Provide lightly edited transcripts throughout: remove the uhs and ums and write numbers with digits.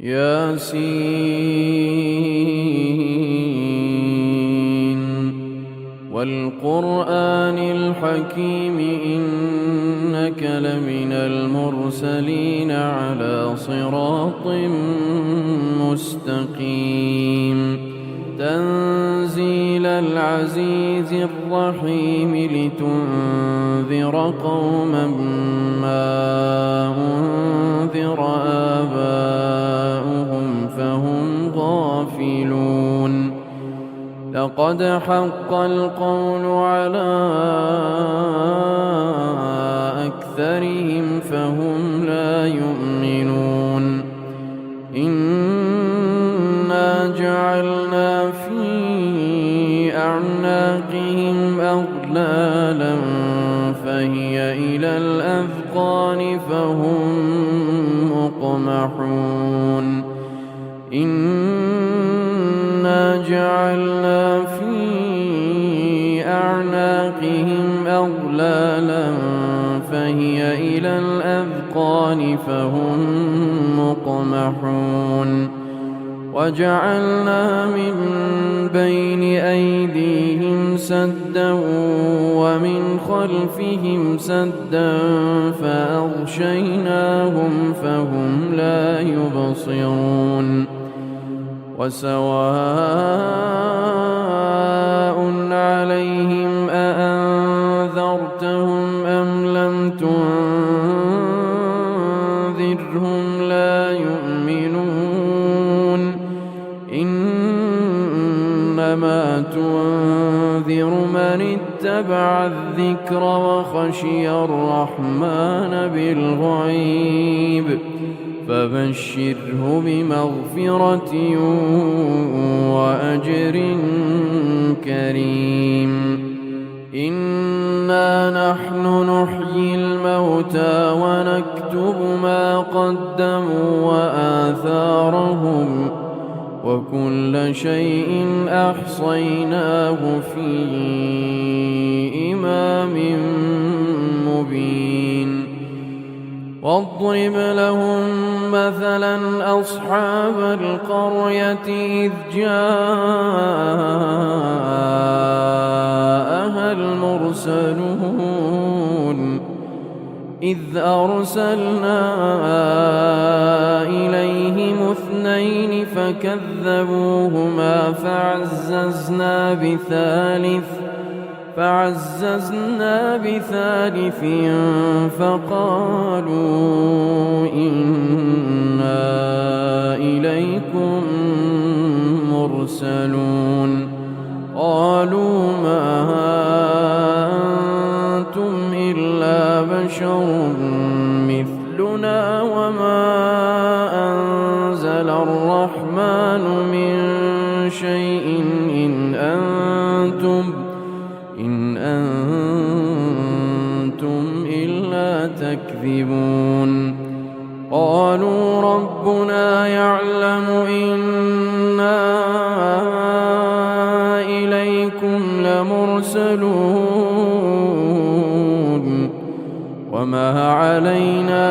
ياسين والقرآن الحكيم إنك لمن المرسلين على صراط مستقيم تنزيل العزيز الرحيم لتنذر قوما ما أنذر آباؤهم فهم غافلون لقد حق القول على أكثرهم فهم لا يؤمنون إنا جعلنا في أعناقهم أغلالا فهي إلى الأذقان فهم مقمحون إنا جعلنا في أعناقهم أغلالا فهي إلى الأذقان فهم مقمحون وجعلنا من بين أيديهم سدا ومن خلفهم سدا فأغشيناهم فهم لا يبصرون وسواء عليهم أأنذرتهم أم لم تنذرهم لا يؤمنون إنما تنذر من اتبع الذكر وخشي الرحمن بالغيب فبشره بمغفرة وأجر كريم إنا نحن نحيي الموتى ونكتب ما قدموا وآثارهم وكل شيء أحصيناه في إمام مبين واضرب لهم مثلا أصحاب القرية إذ جاءها المرسلون إذ أرسلنا إليهم اثنين فكذبوهما فعززنا بثالث فقالوا إنا إليكم مرسلون قالوا ما أنتم إلا بشر مثلنا وما أنزل الرحمن من شيء إن أنتم إلا تكذبون قالوا ربنا يعلم إنا إليكم لمرسلون وما علينا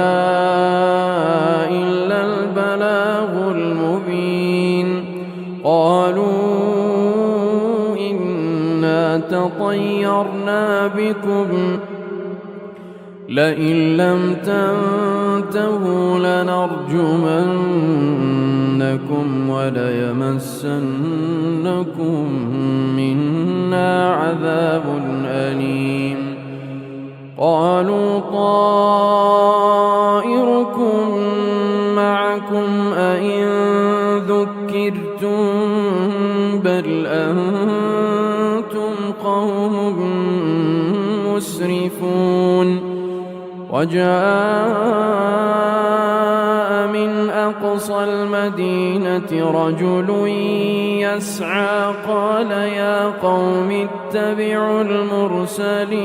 إلا البلاغ المبين قالوا إنا تطيرنا بكم لئن لم تنتهوا لنرجمنكم وليمسنكم منا عذاب أليم قالوا طائركم معكم أئن ذكرتم بل أنتم قوم مسرفون وجاء من أقصى المدينة رجل يسعى قال يا قوم اتبعوا المرسلين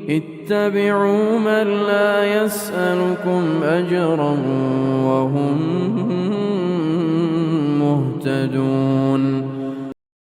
اتبعوا من لا يسألكم أجرا وهم مهتدون